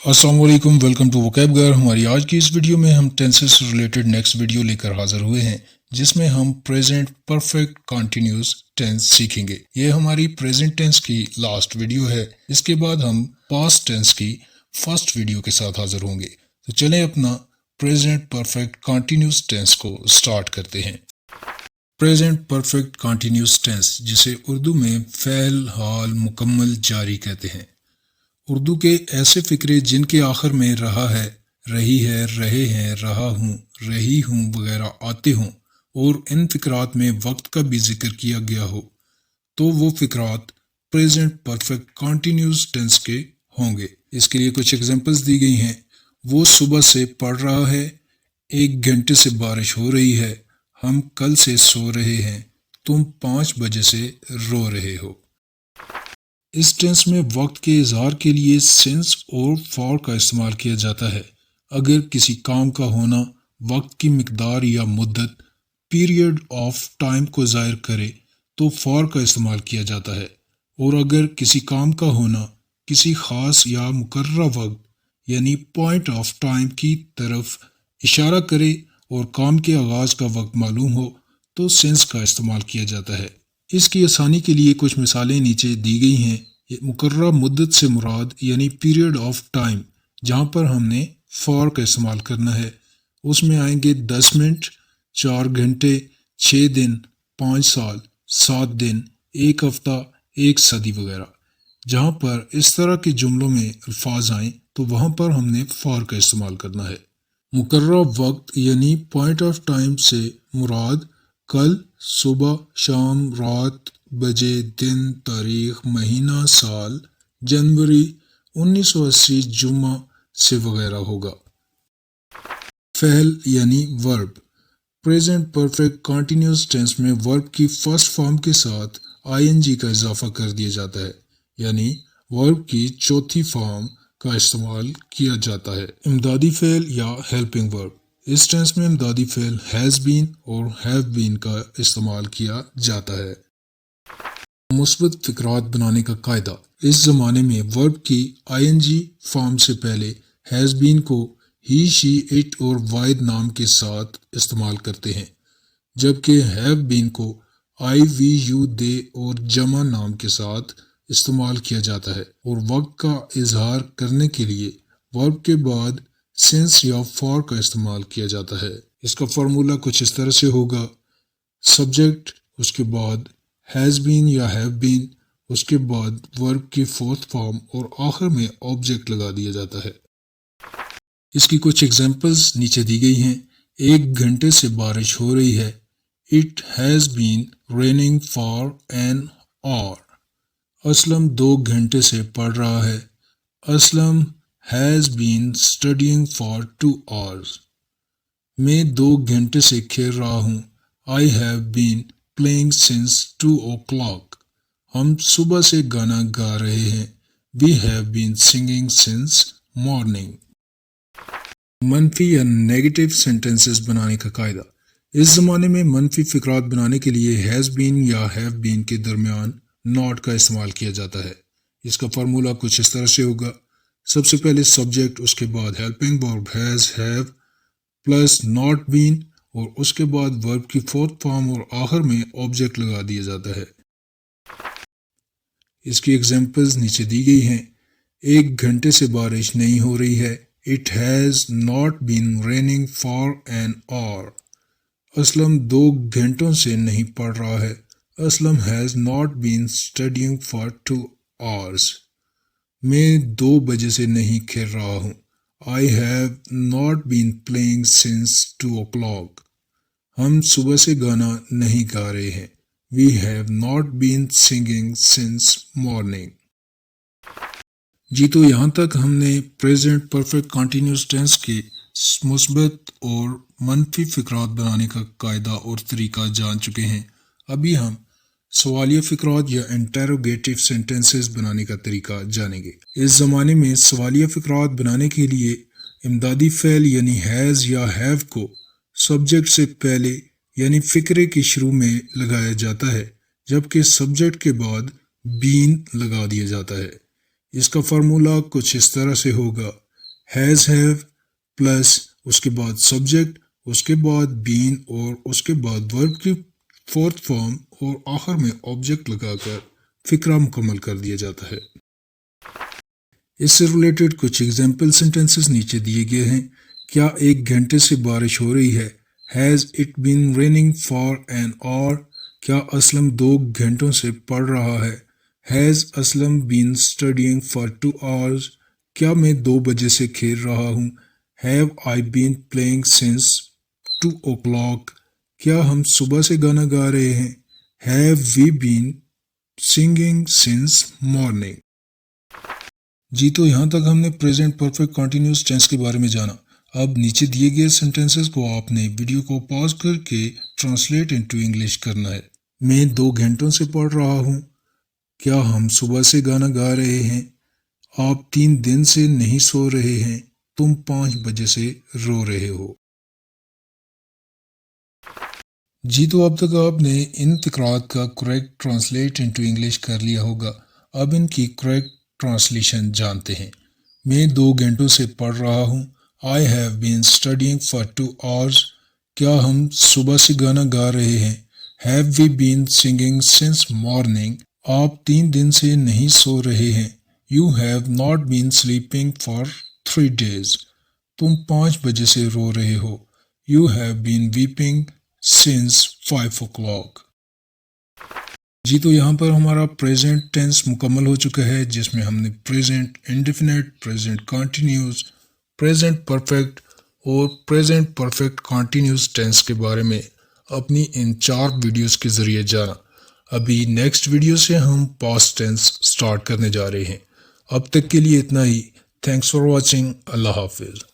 अस्सलाम वालेकुम, welcome to वोकैबुलर। हमारी आज की इस वीडियो में हम टेंसेस से रिलेटेड नेक्स्ट वीडियो लेकर हाजिर हुए हैं, जिसमें हम प्रेजेंट परफेक्ट कंटिन्यूस टेंस सीखेंगे। ये हमारी प्रेजेंट टेंस की लास्ट वीडियो है। इसके बाद हम पास्ट टेंस की फर्स्ट वीडियो के साथ हाजिर होंगे। तो चलें अपना प्रेजेंट परफेक्ट कंटिन्यूस टेंस को स्टार्ट करते हैं। प्रेजेंट परफेक्ट कंटिन्यूस टेंस, जिसे उर्दू में फ़ेल, हाल, मुकम्मल, जारी कहते हैं। उर्दू के ऐसे फ़िक्रे जिनके आखिर में रहा है, रही है, रहे हैं, रहा हूँ, रही हूँ वगैरह आते हों और इन फ़िक्रात में वक्त का भी जिक्र किया गया हो, तो वो फ़िक्रात प्रेजेंट परफेक्ट कंटिन्यूस टेंस के होंगे। इसके लिए कुछ एग्जांपल्स दी गई हैं। वो सुबह से पढ़ रहा है, 1 घंटे से बारिश हो रही है, हम कल से सो रहे हैं, तुम 5 बजे से रो रहे हो। इस टेंस में वक्त के इजहार के लिए सिंस और फॉर का इस्तेमाल किया जाता है। अगर किसी काम का होना वक्त की मिकदार या मुद्दत, पीरियड ऑफ टाइम को ज़ाहिर करे तो फॉर का इस्तेमाल किया जाता है, और अगर किसी काम का होना किसी ख़ास या मुकर्ररा वक्त यानी पॉइंट ऑफ टाइम की तरफ इशारा करे और काम के आगाज़ का वक्त मालूम हो तो सिंस का इस्तेमाल किया जाता है। इसकी आसानी के लिए कुछ मिसालें नीचे दी गई हैं। मुकर्ररा मुद्दत से मुराद यानी पीरियड ऑफ टाइम, जहाँ पर हमने फॉर का इस्तेमाल करना है, उसमें आएंगे 10 मिनट, 4 घंटे, 6 दिन, 5 साल, 7 दिन, 1 हफ्ता, 1 सदी वगैरह। जहाँ पर इस तरह के जुमलों में अल्फाज आएँ तो वहाँ पर हमने फॉर का इस्तेमाल करना है। मुकर्ररा वक्त यानी पॉइंट ऑफ टाइम से मुराद कल, सुबह, शाम, रात, बजे, दिन, तारीख, महीना, साल, जनवरी 1980, जुम्मा से वगैरह होगा। फ़ेल यानी verb. Present perfect continuous tense में वर्ब की फर्स्ट फॉर्म के साथ आईएनजी का इजाफा कर दिया जाता है, यानी वर्ब की चौथी फॉर्म का इस्तेमाल किया जाता है। इमदादी फ़ेल या हेल्पिंग वर्ब। इस टेंस में इमदादी फ़ेल हैज़ बीन और हैव बीन का इस्तेमाल किया जाता है। मुस्बत फ़िक्रात बनाने का कायदा। इस ज़माने में वर्ब की आईएनजी फॉर्म से पहले हैज़ बीन को ही, शी, इट और वाइद नाम के साथ इस्तेमाल करते हैं, जबकि हैव बीन को आई, वी, यू, दे और जमा नाम के साथ इस्तेमाल किया जाता है। और वक्त का इजहार करने के लिए वर्ब के बाद सिंस या फॉर का इस्तेमाल किया जाता है। इसका फार्मूला कुछ इस तरह से होगा: सब्जेक्ट, उसके बाद हैज़ बीन या हैव बीन, उसके बाद वर्ब की फोर्थ फॉर्म और आखिर में ऑब्जेक्ट लगा दिया जाता है। इसकी कुछ एग्जांपल्स नीचे दी गई हैं। 1 घंटे से बारिश हो रही है, it has been raining for an hour. Aslam 2 घंटे से पढ़ रहा है, Aslam has been studying for 2 hours। मैं 2 घंटे से खेल रहा हूँ, I have been playing since 2 o'clock। हम सुबह से गाना गा रहे हैं, we have been singing since morning. मनफी या नेगेटिव सेंटेंसेस बनाने का कायदा। इस ज़माने में मनफी फ़िक्रात बनाने के लिए हैज़ बीन या हैव बीन के दरमियान नॉट का इस्तेमाल किया जाता है। इसका फार्मूला कुछ इस तरह से होगा: सबसे पहले सब्जेक्ट, उसके बाद helping verb has, have plus not been, और उसके बाद वर्ब की फोर्थ फॉर्म और आखिर में ऑब्जेक्ट लगा दिया जाता है। इसकी एग्जांपल्स नीचे दी गई हैं। 1 घंटे से बारिश नहीं हो रही है, it has not been raining for an hour. Aslam 2 घंटों से नहीं पढ़ रहा है, Aslam has not been studying for 2 hours। मैं 2 बजे से नहीं खेल रहा हूँ, I have not been playing since 2 o'clock। हम सुबह से गाना नहीं गा रहे हैं, we have not been singing since morning. जी, तो यहाँ तक हमने प्रेजेंट परफेक्ट कंटिन्यूस टेंस के मुस्बत और मनफी फ़िक्रात बनाने का कायदा और तरीका जान चुके हैं। अभी हम सवालिया फ़िक्रात या इंटेरोगेटिव सेंटेंसेस बनाने का तरीका जानेंगे। इस ज़माने में सवालिया फ़िक्रात बनाने के लिए इमदादी फ़ेल यानी हैज़ या हैव को सब्जेक्ट से पहले यानी फ़िक्रे के शुरू में लगाया जाता है, जबकि सब्जेक्ट के बाद बीन लगा दिया जाता है। इसका फार्मूला कुछ इस तरह से होगा: ہیز ہیو پلس اس کے بعد سبجیکٹ، اس کے بعد بین اور اس کے بعد ورب کی فورتھ فارم اور آخر میں آبجیکٹ لگا کر فقرہ مکمل کر دیا جاتا ہے۔ اس سے ریلیٹڈ کچھ ایگزامپل سینٹینسز نیچے دیے گئے ہیں۔ کیا 1 گھنٹے سے بارش ہو رہی ہے؟ Has it been raining for an hour? کیا اسلم 2 گھنٹوں سے پڑھ رہا ہے؟ Has Aslam been studying for 2 hours؟ کیا میں 2 بجے سے کھیل رہا ہوں؟ Have I been playing since 2 o'clock؟ کیا ہم صبح سے گانا گا رہے ہیں؟ Have we been singing since morning? جی تو یہاں تک ہم نے پریزنٹ پرفیکٹ کنٹینیوس ٹینس کے بارے میں جانا۔ اب نیچے دیے گئے سینٹینسز کو آپ نے ویڈیو کو پاز کر کے ٹرانسلیٹ انٹو انگلش کرنا ہے۔ میں 2 گھنٹوں سے پڑھ رہا ہوں۔ کیا ہم صبح سے گانا گا رہے ہیں؟ آپ 3 دن سے نہیں سو رہے ہیں۔ تم 5 بجے سے رو رہے ہو۔ جی تو اب تک آپ نے ان فقرات کا کریکٹ ٹرانسلیٹ انٹو انگلش کر لیا ہوگا۔ اب ان کی کریکٹ ٹرانسلیشن جانتے ہیں۔ میں 2 گھنٹوں سے پڑھ رہا ہوں۔ I have been studying for 2 hours۔ کیا ہم صبح سے گانا گا رہے ہیں؟ Have we been singing since morning؟ آپ 3 دن سے نہیں سو رہے ہیں۔ You have not been sleeping for 3 days۔ تم 5 بجے سے رو رہے ہو۔ You have been weeping since 5 o'clock۔ جی تو یہاں پر ہمارا پریزنٹ ٹینس مکمل ہو چکا ہے، جس میں ہم نے present indefinite, present continuous, present perfect اور پریزنٹ پرفیکٹ کنٹینیوس ٹینس کے بارے میں اپنی ان 4 ویڈیوز کے ذریعے جانا۔ ابھی نیکسٹ ویڈیو سے ہم پاسٹ ٹینس سٹارٹ کرنے جا رہے ہیں۔ اب تک کے لیے اتنا ہی۔ Thanks for watching. اللہ حافظ۔